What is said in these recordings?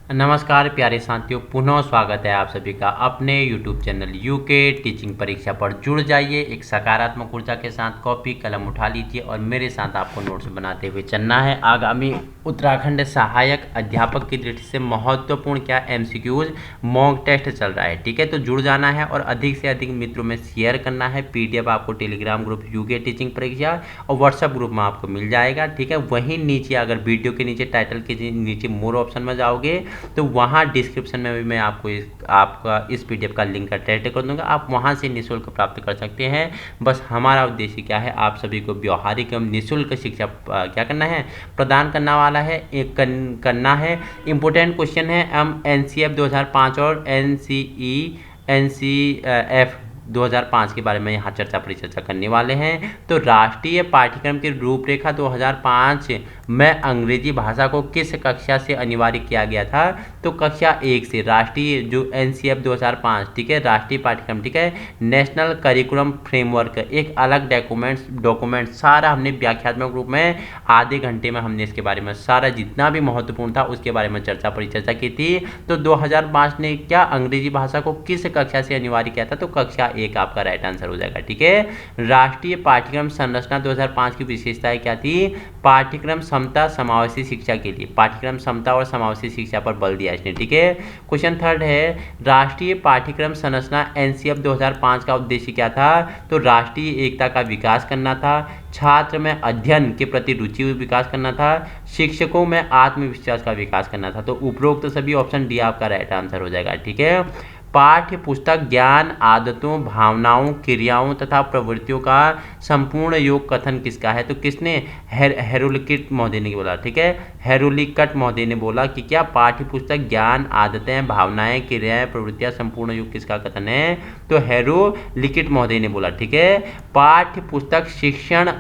नमस्कार प्यारे साथियों, पुनः स्वागत है आप सभी का अपने YouTube चैनल यूके टीचिंग परीक्षा पर। जुड़ जाइए एक सकारात्मक ऊर्जा के साथ, कॉपी कलम उठा लीजिए और मेरे साथ आपको नोट्स बनाते हुए चलना है। आगामी उत्तराखंड सहायक अध्यापक की दृष्टि से महत्वपूर्ण क्या MCQs मॉक टेस्ट चल रहा है, ठीक है। तो जुड़ जाना है और अधिक से अधिक मित्रों में शेयर करना है। PDF आपको टेलीग्राम ग्रुप यूके टीचिंग परीक्षा और व्हाट्सएप ग्रुप में आपको मिल जाएगा, ठीक है। वहीं नीचे अगर वीडियो के नीचे टाइटल के नीचे मोर ऑप्शन में जाओगे तो वहाँ डिस्क्रिप्शन में भी मैं आपको आपका इस PDF का लिंक अटैच कर दूंगा। आप वहाँ से निःशुल्क प्राप्त कर सकते हैं। बस हमारा उद्देश्य क्या है, आप सभी को व्यवहारिक एवं निःशुल्क शिक्षा क्या करना है, प्रदान करना वाला है, करना है। इम्पोर्टेंट क्वेश्चन है NCF 2005 और NCF 2005 के बारे में यहाँ परिचर्चा करने वाले हैं। तो राष्ट्रीय पाठ्यक्रम की रूपरेखा 2005 में अंग्रेजी भाषा को किस कक्षा से अनिवार्य किया गया था? तो कक्षा 1 से। राष्ट्रीय जो NCF 2005, ठीक है, राष्ट्रीय पाठ्यक्रम, ठीक है, नेशनल करिकुलम फ्रेमवर्क, एक अलग डॉक्यूमेंट सारा हमने व्याख्यात्मक रूप में आधे घंटे में हमने इसके बारे में सारा जितना भी महत्वपूर्ण था उसके बारे में परिचर्चा की थी। तो 2005 ने क्या अंग्रेजी भाषा को किस कक्षा से अनिवार्य किया था? तो कक्षा 1 आपका राइट आंसर हो जाएगा, ठीक है। राष्ट्रीय पाठ्यक्रम संरचना 2005 की विशेषताएं क्या थी? पाठ्यक्रम समता समावेशी शिक्षा के लिए, पाठ्यक्रम समता और समावेशी शिक्षा पर बल दिया इसने, ठीक है। क्वेश्चन थर्ड है, राष्ट्रीय पाठ्यक्रम संरचना NCF 2005 का उद्देश्य क्या था? तो राष्ट्रीय एकता का विकास करना था, छात्र में अध्ययन के प्रति रुचि विकास करना था, शिक्षकों में आत्मविश्वास का विकास करना था। तो उपरोक्त सभी ऑप्शन डी आपका राइट आंसर हो जाएगा, ठीक है। पाठ्य पुस्तक ज्ञान, आदतों, भावनाओं, क्रियाओं तथा प्रवृत्तियों का संपूर्ण योग कथन किसका है? तो किसने? हेरोलिकट महोदय ने बोला, ठीक है। हेरोलिकट महोदय ने बोला कि क्या पाठ्य पुस्तक ज्ञान, आदतें, भावनाएं, क्रियाएं, प्रवृत्तियां संपूर्ण योग किसका कथन है? तो हेरोलिकट महोदय ने बोला, ठीक है। पाठ्य पुस्तक शिक्षण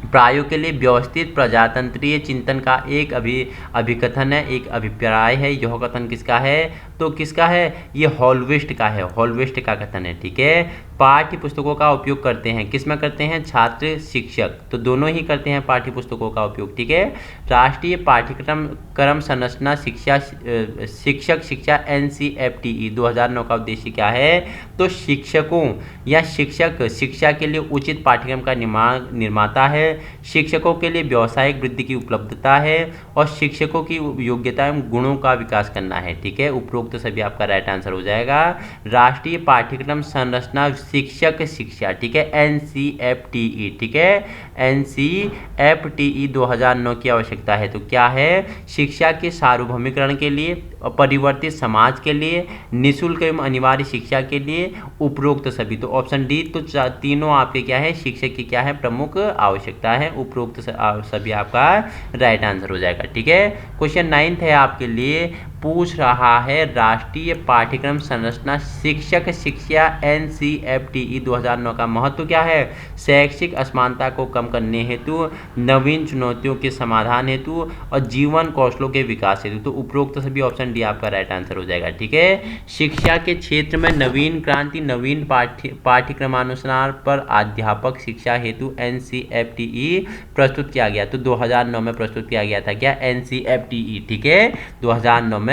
प्रायोग के लिए व्यवस्थित प्रजातंत्रीय चिंतन का एक अभिकथन है, एक अभिप्राय है। यह कथन किसका है? तो किसका है? ये हॉलवेस्ट का है, हॉलवेस्ट का कथन है, ठीक है। पाठ्य पुस्तकों का उपयोग करते हैं, किस में करते हैं? छात्र शिक्षक, तो दोनों ही करते हैं पाठ्य पुस्तकों का उपयोग, ठीक है। राष्ट्रीय पाठ्यक्रम संरचना शिक्षक शिक्षा NCFTE 2009 का उद्देश्य क्या है? तो शिक्षकों या शिक्षक शिक्षा के लिए उचित पाठ्यक्रम का निर्माता है, शिक्षकों के लिए व्यावसायिक वृद्धि की उपलब्धता है और शिक्षकों की योग्यता एवं गुणों का विकास करना है, ठीक है। उपरोक्त सभी आपका राइट आंसर हो जाएगा। राष्ट्रीय पाठ्यक्रम संरचना शिक्षक शिक्षा, ठीक है, NCFTE, ठीक है, NCFTE 2009 की आवश्यकता है। तो क्या है? शिक्षा के सार्वभौमिकरण के लिए, परिवर्तित समाज के लिए, निःशुल्क एवं अनिवार्य शिक्षा के लिए, उपरोक्त सभी। तो ऑप्शन डी, तो तीनों आपके क्या है? शिक्षक की क्या है? प्रमुख आवश्यकता है। उपरोक्त सभी आपका राइट आंसर हो जाएगा, ठीक है। क्वेश्चन 9 है आपके लिए, पूछ रहा है राष्ट्रीय पाठ्यक्रम संरचना शिक्षक शिक्षा NCFTE 2009 का महत्व क्या है? शैक्षिक असमानता को कम करने हेतु, नवीन चुनौतियों के समाधान हेतु और जीवन कौशलों के विकास हेतु। तो उपरोक्त सभी ऑप्शन डी आपका राइट आंसर हो जाएगा, ठीक है। शिक्षा के क्षेत्र में नवीन क्रांति, नवीन पाठ्यक्रमानुसार पर अध्यापक शिक्षा हेतु NCFTE प्रस्तुत किया गया। तो 2009 में प्रस्तुत किया गया था क्या? NCFTE, ठीक है, 2009 में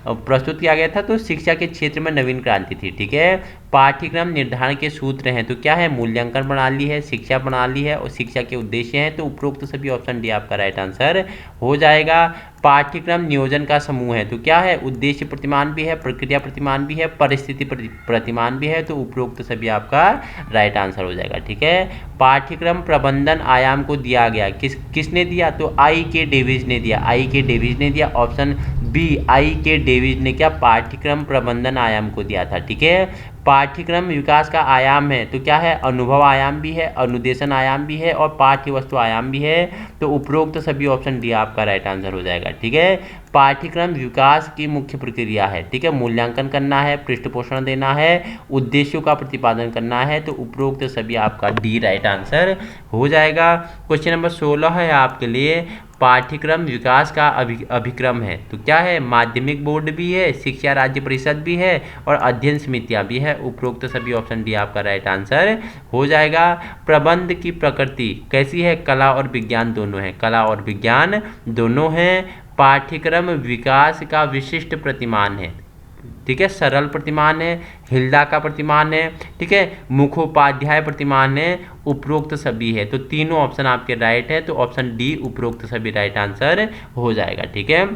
प्रस्तुत किया गया था। तो शिक्षा के क्षेत्र में नवीन क्रांति थी, ठीक है। पाठ्यक्रम निर्धारण के सूत्र हैं, तो क्या है? मूल्यांकन प्रणाली है, शिक्षा प्रणाली है और शिक्षा के उद्देश्य हैं। तो उपरोक्त सभी ऑप्शन डी आपका राइट आंसर हो जाएगा। पाठ्यक्रम नियोजन का समूह है, तो क्या है? उद्देश्य प्रतिमान भी है, प्रक्रिया प्रतिमान भी है, परिस्थिति प्रतिमान भी है। तो उपरोक्त सभी आपका राइट आंसर हो जाएगा, ठीक है। पाठ्यक्रम प्रबंधन आयाम को दिया गया, किसने दिया? तो I.K. डेविस ने दिया, I.K. डेविस ने दिया। Option B, I.K. डेविस ने क्या? पाठ्यक्रम प्रबंधन आयाम को दिया था, ठीक है। पाठ्यक्रम विकास का आयाम है, तो क्या है? अनुभव आयाम भी है, अनुदेशन आयाम भी है और पाठ्य वस्तु आयाम भी है। तो उपरोक्त सभी ऑप्शन डी आपका राइट आंसर हो जाएगा, ठीक है। पाठ्यक्रम विकास की मुख्य प्रक्रिया है, ठीक है, मूल्यांकन करना है, पृष्ठपोषण देना है, उद्देश्यों का प्रतिपादन करना है। तो उपरोक्त सभी आपका डी राइट आंसर हो जाएगा। क्वेश्चन नंबर 16 है आपके लिए, पाठ्यक्रम विकास का अभिक्रम है, तो क्या है? माध्यमिक बोर्ड भी है, शिक्षा राज्य परिषद भी है और अध्ययन समितियां भी है। उपरोक्त सभी ऑप्शन डी आपका राइट आंसर हो जाएगा। प्रबंध की प्रकृति कैसी है? कला और विज्ञान दोनों है, कला और विज्ञान दोनों हैं। पाठ्यक्रम विकास का विशिष्ट प्रतिमान है, ठीक है, सरल प्रतिमान है, हिल्डा का प्रतिमान है, ठीक है, मुखोपाध्याय प्रतिमान है, उपरोक्त सभी है। तो तीनों ऑप्शन आपके राइट है, तो ऑप्शन डी उपरोक्त सभी राइट आंसर हो जाएगा, ठीक है।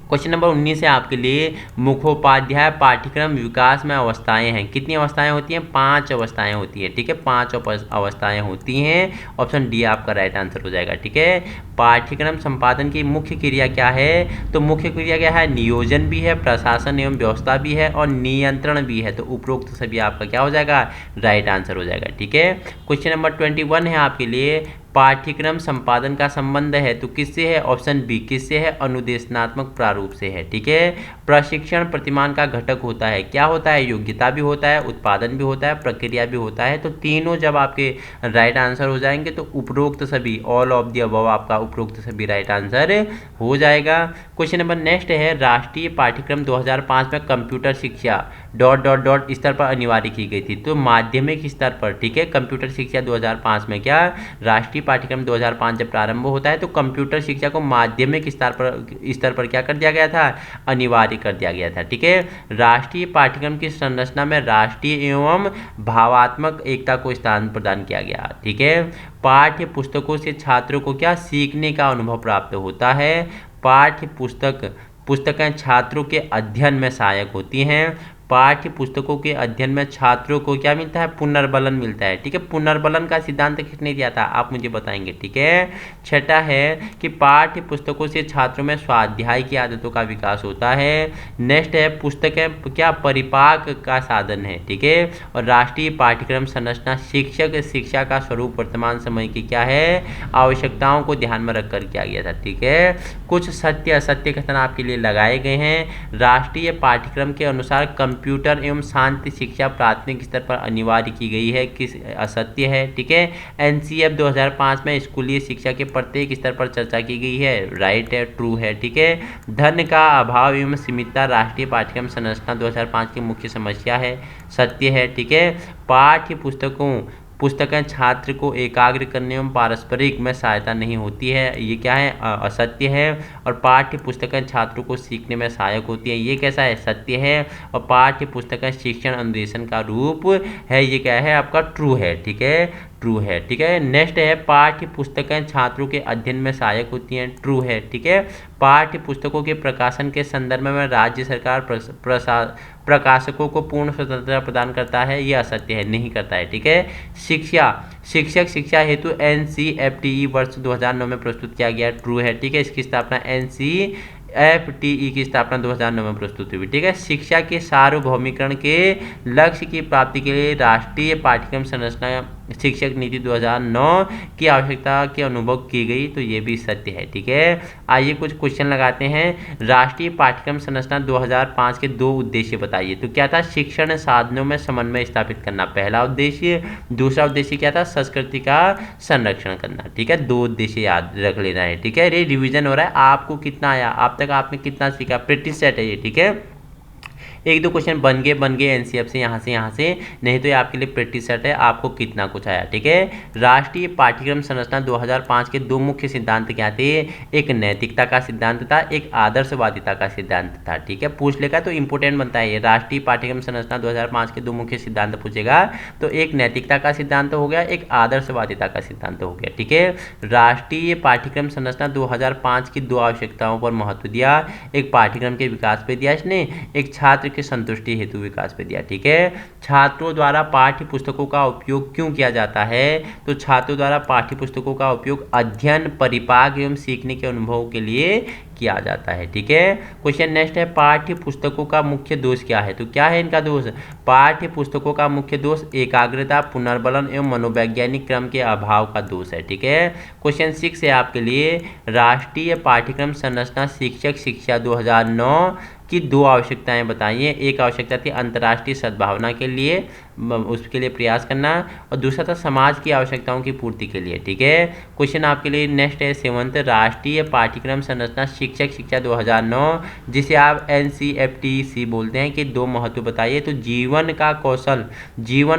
क्वेश्चन नंबर 19 है आपके लिए, मुखोपाध्याय पाठ्यक्रम विकास में अवस्थाएं हैं। कितनी अवस्थाएं होती हैं? 5 अवस्थाएं होती हैं, ठीक है, 5 अवस्थाएं होती हैं। ऑप्शन डी आपका राइट आंसर हो जाएगा, ठीक है। पाठ्यक्रम संपादन की मुख्य क्रिया क्या है? तो मुख्य क्रिया क्या है? नियोजन भी है, प्रशासन एवं व्यवस्था भी है और नियंत्रण भी है। तो उपरोक्त सभी आपका क्या हो जाएगा? राइट आंसर हो जाएगा, ठीक है। क्वेश्चन नंबर 21 है आपके लिए, पाठ्यक्रम संपादन का संबंध है तो किससे है? ऑप्शन बी किससे है? अनुदेशनात्मक प्रारूप से है, ठीक है। प्रशिक्षण प्रतिमान का घटक होता है, क्या होता है? योग्यता भी होता है, उत्पादन भी होता है, प्रक्रिया भी होता है। तो तीनों जब आपके राइट आंसर हो जाएंगे तो उपरोक्त सभी, ऑल ऑफ द अबव आपका उपरोक्त सभी राइट आंसर हो जाएगा। क्वेश्चन नंबर नेक्स्ट है, राष्ट्रीय पाठ्यक्रम 2005 में कंप्यूटर शिक्षा ... स्तर पर अनिवार्य की गई थी। तो माध्यमिक स्तर पर, ठीक है, कंप्यूटर शिक्षा 2005 में क्या राष्ट्रीय पाठ्यक्रम 2005 जब प्रारंभ होता है तो कंप्यूटर शिक्षा को माध्यमिक स्तर पर क्या कर दिया गया था? अनिवार्य कर दिया गया था, ठीक है। राष्ट्रीय पाठ्यक्रम की संरचना में राष्ट्रीय एवं भावात्मक एकता को स्थान प्रदान किया गया, ठीक है। पाठ्य पुस्तकों से छात्रों को क्या सीखने का अनुभव प्राप्त होता है? पाठ्य पुस्तकें छात्रों के अध्ययन में सहायक होती हैं। पाठ्य पुस्तकों के अध्ययन में छात्रों को क्या मिलता है? पुनर्बलन मिलता है, ठीक है। पुनर्बलन का सिद्धांत किसने दिया था? आप मुझे बताएंगे, ठीक है। छठा है कि पाठ्य पुस्तकों से छात्रों में स्वाध्याय की आदतों का विकास होता है। नेक्स्ट है, पुस्तकें क्या परिपाक का साधन है, ठीक है। और राष्ट्रीय पाठ्यक्रम संरचना शिक्षक शिक्षा का स्वरूप वर्तमान समय की क्या है? आवश्यकताओं को ध्यान में रखकर किया गया था, ठीक है। कुछ सत्य असत्य कथन आपके लिए लगाए गए हैं। राष्ट्रीय पाठ्यक्रम के अनुसार कंप्यूटर एवं शांति शिक्षा प्राथमिक स्तर पर अनिवार्य की गई है, किस असत्य है, ठीक है। एनसीएफ 2005 में स्कूलीय शिक्षा के प्रत्येक स्तर पर चर्चा की गई है, राइट है, ट्रू है, ठीक है। धन का अभाव एवं सीमितता राष्ट्रीय पाठ्यक्रम संरचना 2005 की मुख्य समस्या है, सत्य है, ठीक है। पाठ्य पुस्तकें छात्र को एकाग्र करने एवं पारस्परिक में सहायता नहीं होती है, ये क्या है? असत्य है। और पाठ्य पुस्तकें छात्रों को सीखने में सहायक होती है, ये कैसा है? सत्य है। और पाठ्य पुस्तकें शिक्षण अनुदेशन का रूप है, ये क्या है? आपका ट्रू है, ठीक है, ट्रू है, ठीक है। नेक्स्ट है, पाठ्य पुस्तकें छात्रों के अध्ययन में सहायक होती हैं, ट्रू है, ठीक है। पाठ्य पुस्तकों के प्रकाशन के संदर्भ में राज्य सरकार प्रकाशकों को पूर्ण स्वतंत्रता प्रदान करता है, ये असत्य है, नहीं करता है, ठीक है। शिक्षक शिक्षा हेतु NCFTE वर्ष 2009 में प्रस्तुत किया गया, ट्रू है, ठीक है। इसकी स्थापना NCFTE की स्थापना 2009 में प्रस्तुत हुई, ठीक है। शिक्षा के सार्वभौमिकरण के लक्ष्य की प्राप्ति के लिए राष्ट्रीय पाठ्यक्रम संरचना शिक्षक नीति 2009 की आवश्यकता के अनुभव की गई, तो ये भी सत्य है, ठीक है। आइए कुछ क्वेश्चन लगाते हैं। राष्ट्रीय पाठ्यक्रम संरचना 2005 के 2 उद्देश्य बताइए। तो क्या था? शिक्षण साधनों में समन्वय स्थापित करना, पहला उद्देश्य। दूसरा उद्देश्य क्या था? संस्कृति का संरक्षण करना, ठीक है। 2 उद्देश्य याद रख लेना है, ठीक है। ये रिविजन हो रहा है, आपको कितना आया, आप तक आपने कितना सीखा, प्रैक्टिस सेट है ये, ठीक है। 1-2 क्वेश्चन बन गए एनसीएफ से, यहाँ से, नहीं तो ये आपके लिए प्रैक्टिस सेट है, आपको कितना कुछ आया, ठीक है। राष्ट्रीय पाठ्यक्रम संरचना 2005 के 2 मुख्य सिद्धांत क्या थे? एक नैतिकता का सिद्धांत था, एक आदर्शवादिता का सिद्धांत था, ठीक है। पूछ लेगा तो इंपोर्टेंट बनता है ये। राष्ट्रीय पाठ्यक्रम संरचना 2005 के 2 मुख्य सिद्धांत पूछेगा तो एक नैतिकता का सिद्धांत हो गया, एक आदर्शवादिता का सिद्धांत हो गया, ठीक है। राष्ट्रीय पाठ्यक्रम संरचना 2005 की 2 आवश्यकताओं पर महत्व दिया, एक पाठ्यक्रम के विकास पे दिया इसने, एक छात्र के संतुष्टि हेतु विकास पे दिया, ठीक है। छात्रों द्वारा पाठ्य पुस्तकों का उपयोग क्यों किया जाता है? तो छात्रों द्वारा पाठ्य पुस्तकों का उपयोग अध्ययन, परिपाक एवं सीखने के अनुभव के लिए किया जाता है, ठीक है। क्वेश्चन नेक्स्ट है, पाठ्य पुस्तकों का मुख्य दोष क्या है? तो क्या है इनका दोष? पाठ्य पुस्तकों का मुख्य दोष एकाग्रता, पुनर्बलन एवं मनोवैज्ञानिक क्रम के अभाव का दोष है, ठीक है। क्वेश्चन 6 है आपके लिए, राष्ट्रीय पाठ्यक्रम संरचना शिक्षक शिक्षा 2009 की 2 आवश्यकताएं बताइए। एक आवश्यकता थी अंतर्राष्ट्रीय सद्भावना के लिए, उसके लिए प्रयास करना, और दूसरा था समाज की आवश्यकताओं की पूर्ति के लिए। ठीक है, क्वेश्चन आपके लिए नेक्स्ट है 7th, राष्ट्रीय पाठ्यक्रम संरचना शिक्षक शिक्षा 2009, जिसे आप NCFTC बोलते हैं, कि 2 महत्व बताइए। तो जीवन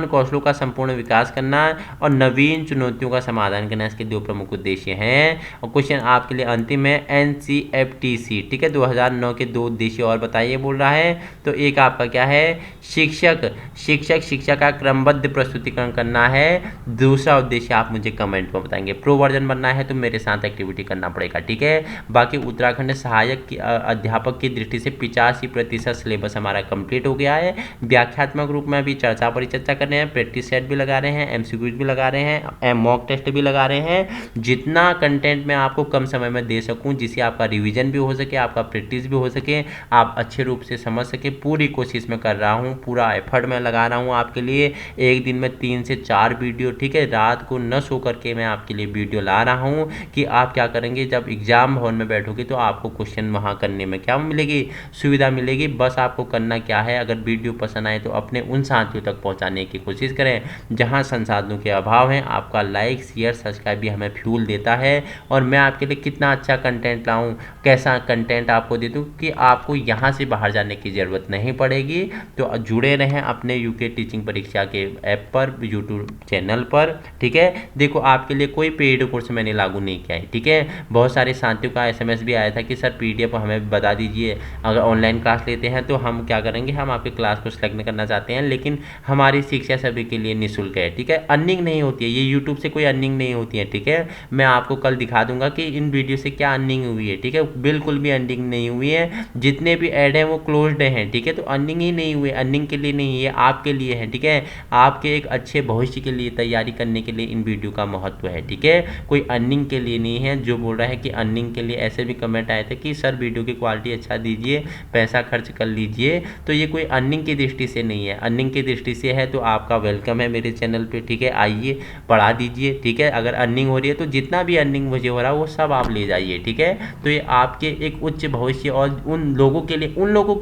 कौशलों का संपूर्ण विकास करना और नवीन चुनौतियों का समाधान करना, इसके 2 प्रमुख उद्देश्य हैं। और क्वेश्चन आपके लिए अंतिम है NCFTC, ठीक है, 2009 के 2 उद्देश्य और बताइए बोल रहा है। तो एक आपका क्या है, शिक्षक शिक्षा का क्रमबद्ध प्रस्तुतिकरण करना है। दूसरा उद्देश्य आप मुझे कमेंट में बताएंगे। प्रो वर्जन बनना है तो मेरे साथ एक्टिविटी करना पड़ेगा। ठीक है, बाकी उत्तराखंड सहायक अध्यापक की दृष्टि से 85% सिलेबस हमारा कंप्लीट हो गया है। व्याख्यात्मक रूप में अभी चर्चा परिचर्चा कर रहे हैं, प्रैक्टिस सेट भी लगा रहे हैं, MCQs भी लगा रहे हैं, मॉक टेस्ट भी लगा रहे हैं। जितना कंटेंट मैं आपको कम समय में दे सकूं, जिससे आपका रिवीजन भी हो सके, आपका प्रैक्टिस भी हो सके, आप अच्छे रूप से समझ सके, पूरी कोशिश मैं कर रहा हूं, पूरा एफर्ट मैं लगा रहा हूं आपके लिए। एक दिन में 3 से 4 वीडियो, ठीक है, रात को न सो करके मैं आपके लिए वीडियो ला रहा हूं कि आप क्या करेंगे, जब एग्जाम हॉल में बैठोगे तो आपको क्वेश्चन वहां करने में क्या मिलेगी, सुविधा मिलेगी। बस आपको करना क्या है, अगर वीडियो पसंद आए तो अपने उन साथियों तक पहुंचाने की कोशिश करें जहां संसाधनों के अभाव है। आपका लाइक शेयर सब्सक्राइब भी हमें फ्यूल देता है, और मैं आपके लिए कितना अच्छा कंटेंट लाऊं, कैसा कंटेंट आपको दे दूं कि आपको यहां से बाहर जाने की ज़रूरत नहीं पड़ेगी। तो जुड़े रहें अपने यूके टीचिंग परीक्षा के ऐप पर, यूट्यूब चैनल पर। ठीक है, देखो आपके लिए कोई पेड कोर्स मैंने लागू नहीं किया है। ठीक है, बहुत सारे साथियों का SMS भी आया था कि सर PDF हमें बता दीजिए, अगर ऑनलाइन क्लास लेते हैं तो हम क्या करेंगे, हम आपके क्लास को सेलेक्ट करना चाहते हैं, लेकिन हमारी शिक्षा सभी के लिए निःशुल्क है। ठीक है, अर्निंग नहीं होती है, ये यूट्यूब से कोई अर्निंग नहीं होती है। ठीक है, मैं आपको कल दिखा दूंगा कि इन वीडियो से क्या अर्निंग हुई है। ठीक है, बिल्कुल भी अर्निंग नहीं हुई है, जितने भी ऐड हैं वो क्लोज्ड हैं। ठीक है, तो अर्निंग ही नहीं हुई, अर्निंग के लिए नहीं है, आपके लिए है। ठीक है, आपके एक अच्छे भविष्य के लिए तैयारी करने के लिए इन वीडियो का महत्व है। ठीक है, कोई अर्निंग के लिए नहीं है। जो बोल रहा है कि अर्निंग के लिए, ऐसे भी कमेंट आए थे कि सर वीडियो की क्वालिटी अच्छा दीजिए, पैसा खर्च कर लीजिए, तो ये कोई अर्निंग की दृष्टि से नहीं है। अर्निंग की दृष्टि से है तो आपका वेलकम है मेरे चैनल पे। ठीक है, आइए पढ़ा दीजिए। ठीक है, अगर अर्निंग हो रही है तो जितना भी अर्निंग मुझे हो रहा है वो सब आप ले जाइए। ठीक है, तो ये आपके एक उच्च भविष्य और उन लोगों के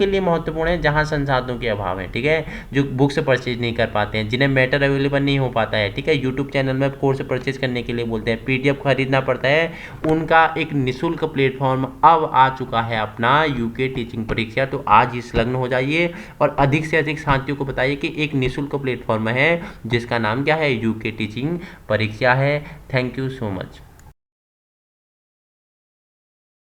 लिए महत्वपूर्ण है जहाँ संसाधनों के अभाव है। ठीक है, जो बुक्स परचेज नहीं कर पाते हैं, जिन्हें मैटर अवेलेबल नहीं हो पाता है। ठीक है, यूट्यूब चैनल में कोर्स परचेज करने के लिए बोलते हैं, PDF खरीदना पड़ता है, उनका एक निःशुल्क प्लेटफॉर्म अब आ चुका है अपना, यूके टीचिंग परीक्षा। तो आज ही संलग्न हो जाइए और अधिक से अधिक साथियों को बताइए कि एक निःशुल्क प्लेटफॉर्म है जिसका नाम क्या है, यूके टीचिंग परीक्षा है। Thank you so much.